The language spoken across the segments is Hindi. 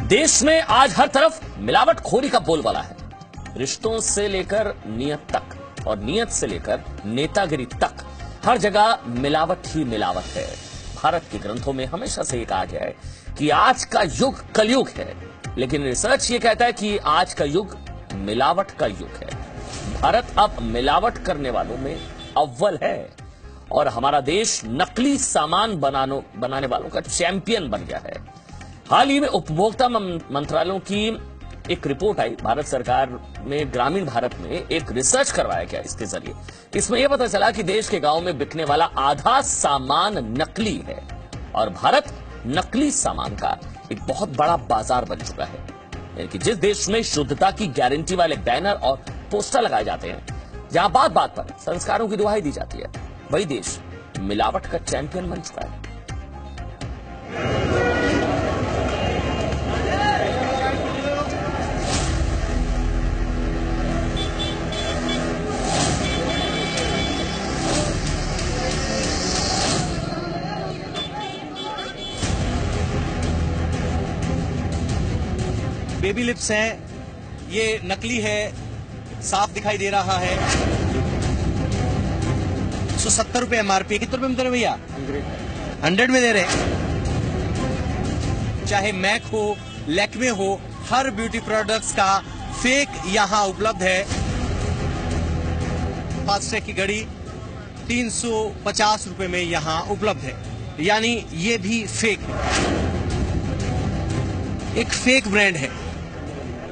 देश में आज हर तरफ मिलावटखोरी का बोलबाला है। रिश्तों से लेकर नियत तक और नियत से लेकर नेतागिरी तक हर जगह मिलावट ही मिलावट है। भारत के ग्रंथों में हमेशा से ये कहा गया है कि आज का युग कलयुग है, लेकिन रिसर्च ये कहता है कि आज का युग मिलावट का युग है। भारत अब मिलावट करने वालों में अव्वल है और हमारा देश नकली सामान बनाने वालों का चैंपियन बन गया है। हाल ही में उपभोक्ता मंत्रालयों की एक रिपोर्ट आई। भारत सरकार में ग्रामीण भारत में एक रिसर्च करवाया गया इसके जरिए। इसमें यह पता चला कि देश के गांव में बिकने वाला आधा सामान नकली है और भारत नकली सामान का एक बहुत बड़ा बाजार बन चुका है। यानी कि जिस देश में शुद्धता की गारंटी वाले बैनर और पोस्टर लगाए जाते हैं, जहां बात बात पर संस्कारों की दुहाई दी जाती है, वही देश मिलावट का चैंपियन बन चुका है। बेबी लिप्स है, ये नकली है, साफ दिखाई दे रहा है। 170 रुपए MRP। कितने रुपए में दे रहे भैया? 100 में दे रहे। चाहे मैक हो, लैक्मे हो, हर ब्यूटी प्रोडक्ट्स का फेक यहां उपलब्ध है। फास्टैग की घड़ी 350 रुपए में यहां उपलब्ध है, यानी ये भी फेक है, एक फेक ब्रांड है।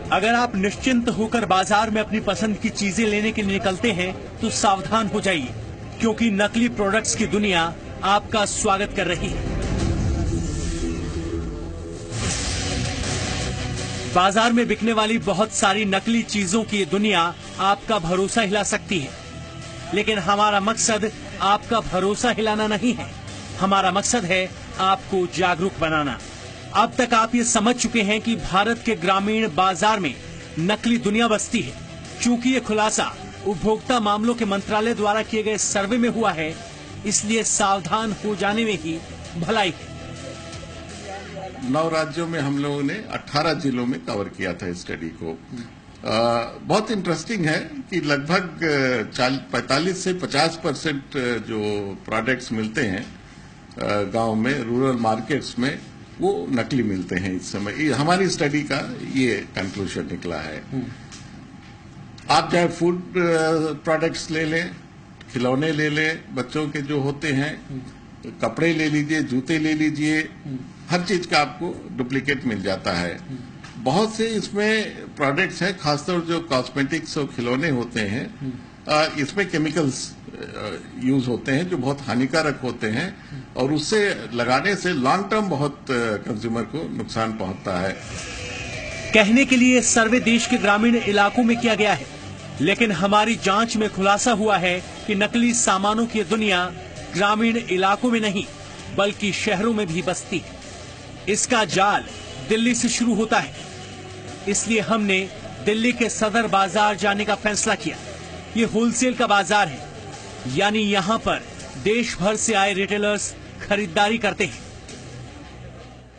अगर आप निश्चिंत होकर बाजार में अपनी पसंद की चीजें लेने के लिए निकलते हैं तो सावधान हो जाइए, क्योंकि नकली प्रोडक्ट्स की दुनिया आपका स्वागत कर रही है। बाजार में बिकने वाली बहुत सारी नकली चीजों की ये दुनिया आपका भरोसा हिला सकती है, लेकिन हमारा मकसद आपका भरोसा हिलाना नहीं है। हमारा मकसद है आपको जागरूक बनाना। अब तक आप ये समझ चुके हैं कि भारत के ग्रामीण बाजार में नकली दुनिया बसती है। चूंकि ये खुलासा उपभोक्ता मामलों के मंत्रालय द्वारा किए गए सर्वे में हुआ है, इसलिए सावधान हो जाने में ही भलाई है। 9 राज्यों में हम लोगों ने 18 जिलों में कवर किया था इस स्टडी को। बहुत इंटरेस्टिंग है कि लगभग 45 से 50% जो प्रोडक्ट्स मिलते हैं गांव में, रूरल मार्केट्स में, वो नकली मिलते हैं इस समय। हमारी स्टडी का ये कंक्लूजन निकला है। आप चाहे फूड प्रोडक्ट्स ले लें, खिलौने ले लें, बच्चों के जो होते हैं, कपड़े ले लीजिए, जूते ले लीजिए, हर चीज का आपको डुप्लीकेट मिल जाता है। बहुत से इसमें प्रोडक्ट्स हैं, खासतौर जो कॉस्मेटिक्स और खिलौने होते हैं, इसमें केमिकल्स यूज होते हैं जो बहुत हानिकारक होते हैं और उससे लगाने से लॉन्ग टर्म बहुत कंज्यूमर को नुकसान पहुंचता है। कहने के लिए सर्वे देश के ग्रामीण इलाकों में किया गया है, लेकिन हमारी जांच में खुलासा हुआ है कि नकली सामानों की दुनिया ग्रामीण इलाकों में नहीं बल्कि शहरों में भी बसती है। इसका जाल दिल्ली से शुरू होता है, इसलिए हमने दिल्ली के सदर बाजार जाने का फैसला किया। ये होलसेल का बाजार है, यानी यहाँ पर देश भर से आए रिटेलर्स खरीदारी करते हैं।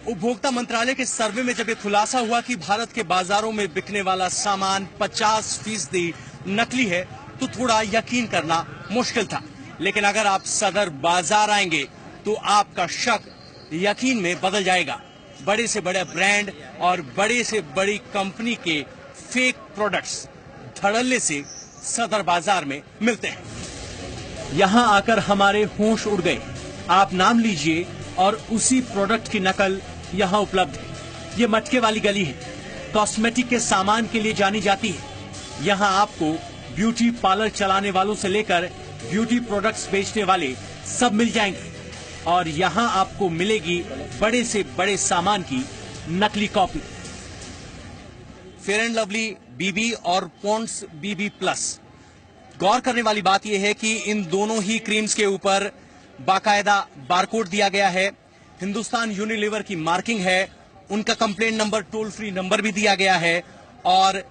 उपभोक्ता मंत्रालय के सर्वे में जब ये खुलासा हुआ कि भारत के बाजारों में बिकने वाला सामान 50% नकली है, तो थोड़ा यकीन करना मुश्किल था। लेकिन अगर आप सदर बाजार आएंगे तो आपका शक यकीन में बदल जाएगा। बड़े से बड़े ब्रांड और बड़े से बड़ी कंपनी के फेक प्रोडक्ट्स धड़ल्ले से सदर बाजार में मिलते हैं। यहाँ आकर हमारे होश उड़ गए। आप नाम लीजिए और उसी प्रोडक्ट की नकल यहाँ उपलब्ध है। ये मटके वाली गली है, कॉस्मेटिक के सामान के लिए जानी जाती है। यहाँ आपको ब्यूटी पार्लर चलाने वालों से लेकर ब्यूटी प्रोडक्ट्स बेचने वाले सब मिल जाएंगे और यहाँ आपको मिलेगी बड़े से बड़े सामान की नकली copy. Fair and lovely BB और पॉन्ड्स BB+। गौर करने वाली बात यह है कि इन दोनों ही क्रीम्स के ऊपर बाकायदा बारकोड दिया गया है, हिंदुस्तान यूनिलीवर की मार्किंग है, उनका complaint number, toll free number भी दिया गया है और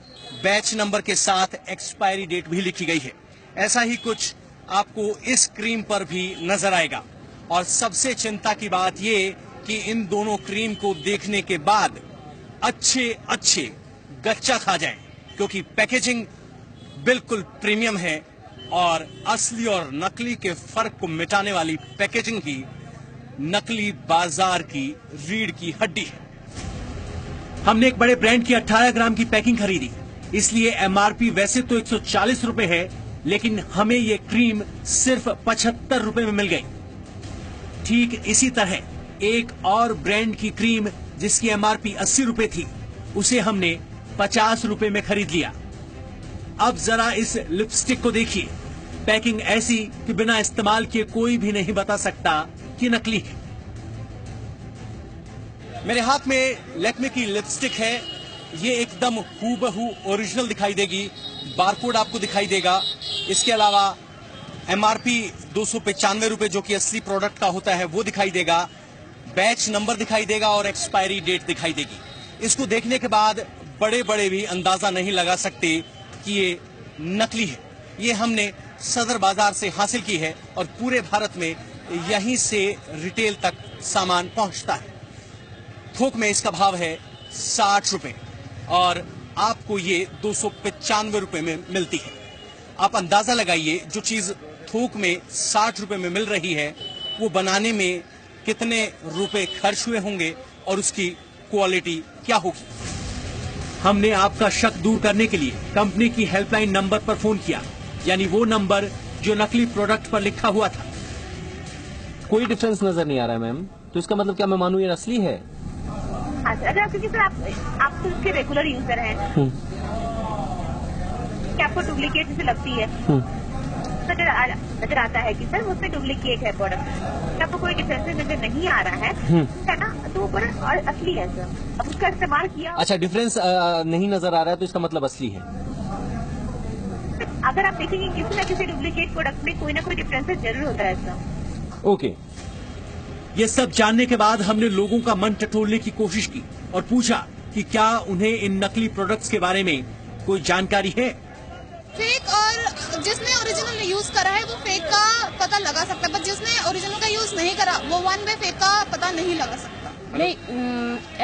बैच नंबर के साथ एक्सपायरी डेट भी लिखी गई है। ऐसा ही कुछ आपको इस क्रीम पर भी नजर आएगा। और सबसे चिंता की बात यह कि इन दोनों क्रीम को देखने के बाद अच्छे गच्चा खा जाएं, क्योंकि पैकेजिंग बिल्कुल प्रीमियम है और असली और नकली के फर्क को मिटाने वाली पैकेजिंग ही नकली बाजार की रीढ़ की हड्डी है। हमने एक बड़े ब्रांड की 18 ग्राम की पैकिंग खरीदी, इसलिए एमआरपी वैसे तो 140 रुपए है, लेकिन हमें ये क्रीम सिर्फ 75 रुपए में मिल गई। ठीक इसी तरह एक और ब्रांड की क्रीम जिसकी एमआरपी 80 रुपए थी, उसे हमने 50 रुपए में खरीद लिया। अब जरा इस लिपस्टिक को देखिए, पैकिंग ऐसी कि बिना इस्तेमाल किए कोई भी नहीं बता सकता कि नकली है। मेरे हाथ में लैक्मे की लिपस्टिक है, ये एकदम हूबहू ओरिजिनल दिखाई देगी, बारकोड आपको दिखाई देगा। इसके अलावा एमआरपी 295 रुपए जो कि असली प्रोडक्ट का होता है वो दिखाई देगा, बैच नंबर दिखाई देगा और एक्सपायरी डेट दिखाई देगी। इसको देखने के बाद बड़े बड़े भी अंदाजा नहीं लगा सकते कि ये नकली है। ये हमने सदर बाजार से हासिल की है और पूरे भारत में यहीं से रिटेल तक सामान पहुंचता है। थोक में इसका भाव है 60 रुपए और आपको ये 295 रुपए में मिलती है। आप अंदाजा लगाइए, जो चीज थोक में 60 रुपए में मिल रही है वो बनाने में कितने रुपए खर्च हुए होंगे और उसकी क्वालिटी क्या होगी। हमने आपका शक दूर करने के लिए कंपनी की हेल्पलाइन नंबर पर फोन किया, यानी वो नंबर जो नकली प्रोडक्ट पर लिखा हुआ था। कोई डिफरेंस नजर नहीं आ रहा है मैम, तो इसका मतलब क्या मैं मानूं ये असली है? अच्छा, क्योंकि सर आप तो उसके रेगुलर यूजर हैं, क्या आपको डुप्लीकेट जैसे लगती है? नजर आता है कि सर उसमें डुप्लीकेट है प्रोडक्ट, आपको कोई डिफरेंस नजर नहीं आ रहा है ना, तो वो प्रोडक्ट असली है सर। अब उसका इस्तेमाल किया। अच्छा, डिफरेंस नहीं नजर आ रहा है तो इसका मतलब असली है। अगर आप देखेंगे किसी न किसी डुप्लीकेट प्रोडक्ट में कोई ना कोई डिफरेंस जरूर होता है सर। ओके। ये सब जानने के बाद हमने लोगों का मन टटोलने की कोशिश की और पूछा कि क्या उन्हें इन नकली प्रोडक्ट्स के बारे में कोई जानकारी है। फेक और जिसने ओरिजिनल यूज करा है वो फेक का पता लगा सकता है, पर जिसने ओरिजिनल का यूज नहीं करा वो वन वे फेक का पता नहीं लगा सकता। नहीं,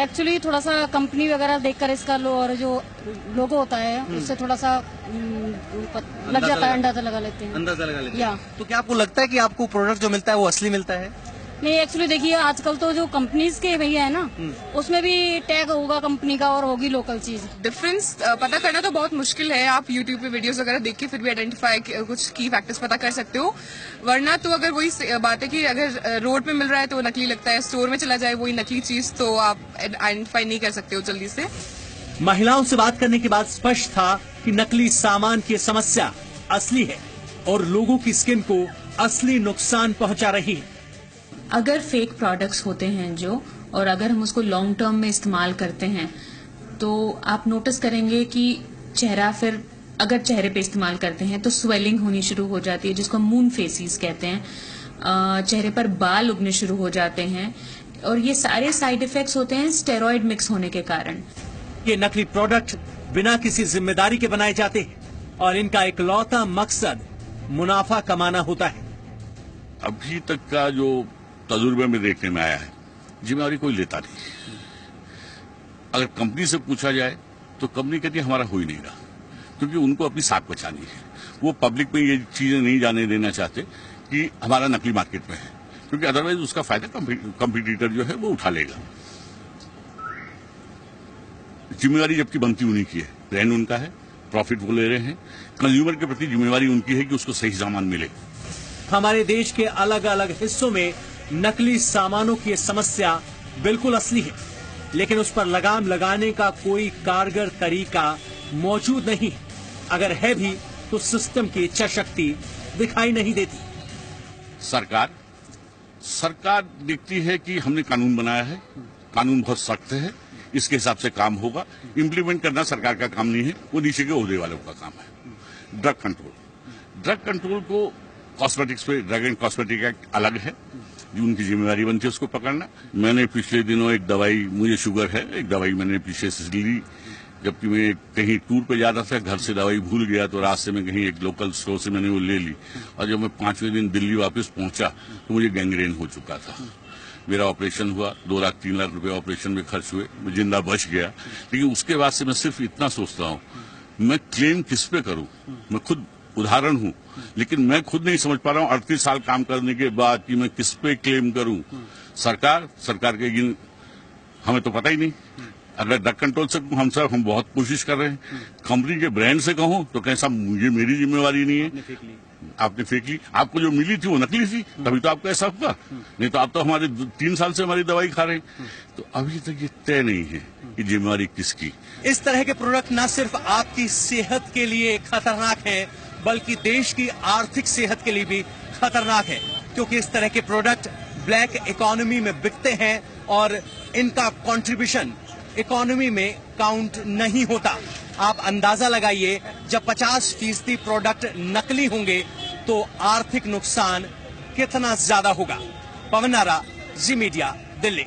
एक्चुअली थोड़ा सा कंपनी वगैरह देखकर इसका और जो लोगो होता है उससे थोड़ा सा लग जाता है, अंदाजा लगा लेते हैं। तो क्या आपको लगता है कि आपको प्रोडक्ट जो मिलता है वो असली मिलता है? नहीं, एक्चुअली देखिए आजकल तो जो कंपनीज के भैया है ना, उसमें भी टैग होगा कंपनी का और होगी लोकल चीज। डिफरेंस पता करना तो बहुत मुश्किल है। आप यूट्यूब पे वीडियोस वगैरह देख के फिर भी आइडेंटिफाई कुछ की फैक्टर्स पता कर सकते हो, वरना तो अगर वही बात है कि अगर रोड पे मिल रहा है तो वो नकली लगता है, स्टोर में चला जाए वही नकली चीज, तो आप आइडेंटिफाई नहीं कर सकते हो जल्दी से। महिलाओं से बात करने के बाद स्पष्ट था कि नकली सामान की समस्या असली है और लोगों की स्किन को असली नुकसान पहुंचा रही है। अगर फेक प्रोडक्ट्स होते हैं जो, और अगर हम उसको लॉन्ग टर्म में इस्तेमाल करते हैं तो आप नोटिस करेंगे कि चेहरा, फिर अगर चेहरे पे इस्तेमाल करते हैं तो स्वेलिंग होनी शुरू हो जाती है जिसको मून फेसिस कहते हैं। चेहरे पर बाल उगने शुरू हो जाते हैं और ये सारे साइड इफेक्ट्स होते हैं स्टेरॉइड मिक्स होने के कारण। ये नकली प्रोडक्ट बिना किसी जिम्मेदारी के बनाए जाते हैं और इनका इकलौता मकसद मुनाफा कमाना होता है। अभी तक का जो तजुर्बे में देखने में आया है, जिम्मेवारी कोई लेता नहीं। अगर कंपनी से पूछा जाए तो कंपनी कहती है हमारा हो ही नहीं रहा, क्योंकि उनको अपनी साख बचानी है। वो पब्लिक में ये चीजें नहीं जाने देना चाहते कि हमारा नकली मार्केट में है, क्योंकि अदरवाइज उसका फायदा कंपटीटर जो है वो उठा लेगा। जिम्मेवारी जबकि बनती उन्हीं की है, ब्रांड उनका है, प्रॉफिट वो ले रहे हैं। कंज्यूमर के प्रति जिम्मेवारी उनकी है कि उसको सही सामान मिले। हमारे देश के अलग अलग हिस्सों में नकली सामानों की समस्या बिल्कुल असली है, लेकिन उस पर लगाम लगाने का कोई कारगर तरीका मौजूद नहीं है। अगर है भी तो सिस्टम की इच्छा शक्ति दिखाई नहीं देती। सरकार देखती है कि हमने कानून बनाया है, कानून बहुत सख्त है, इसके हिसाब से काम होगा। इम्प्लीमेंट करना सरकार का काम नहीं है, वो नीचे के ओहदे वालों का काम है। ड्रग कंट्रोल को कॉस्मेटिक्स पे ड्रग एंड कॉस्मेटिक एक्ट अलग है, जो उनकी जिम्मेवारी बनती है उसको पकड़ना। मैंने पिछले दिनों एक दवाई, मुझे शुगर है, एक दवाई मैंने पीछे से ली, जबकि मैं कहीं टूर पे जा रहा था, घर से दवाई भूल गया तो रास्ते में कहीं एक लोकल स्टोर से मैंने वो ले ली और जब मैं 5वें दिन दिल्ली वापस पहुंचा तो मुझे गैंग्रेन हो चुका था। मेरा ऑपरेशन हुआ, 2 लाख 3 लाख रुपए ऑपरेशन में खर्च हुए, मैं जिंदा बच गया। लेकिन उसके बाद से मैं सिर्फ इतना सोचता हूँ, मैं क्लेम किस पे करूं? मैं खुद उदाहरण हूं, लेकिन मैं खुद नहीं समझ पा रहा हूं 38 साल काम करने के बाद कि मैं किस पे क्लेम करूं। सरकार के हमें तो पता ही नहीं। अगर ड्रग कंट्रोल से हम बहुत कोशिश कर रहे हैं। कंपनी के ब्रांड से कहूं तो कैसा, ये मेरी जिम्मेवारी नहीं है। आपने फेंक ली, आपको जो मिली थी वो नकली थी, तभी तो आपको ऐसा हुआ। नहीं तो आप तो हमारे 3 साल से हमारी दवाई खा रहे हैं। तो अभी तक ये तय नहीं है कि जिम्मेवारी किसकी। इस तरह के प्रोडक्ट न सिर्फ आपकी सेहत के लिए खतरनाक हैं, बल्कि देश की आर्थिक सेहत के लिए भी खतरनाक है, क्योंकि इस तरह के प्रोडक्ट ब्लैक इकोनॉमी में बिकते हैं और इनका कंट्रीब्यूशन इकोनॉमी में काउंट नहीं होता। आप अंदाजा लगाइए, जब 50% प्रोडक्ट नकली होंगे तो आर्थिक नुकसान कितना ज्यादा होगा। पवन नारा, जी मीडिया, दिल्ली।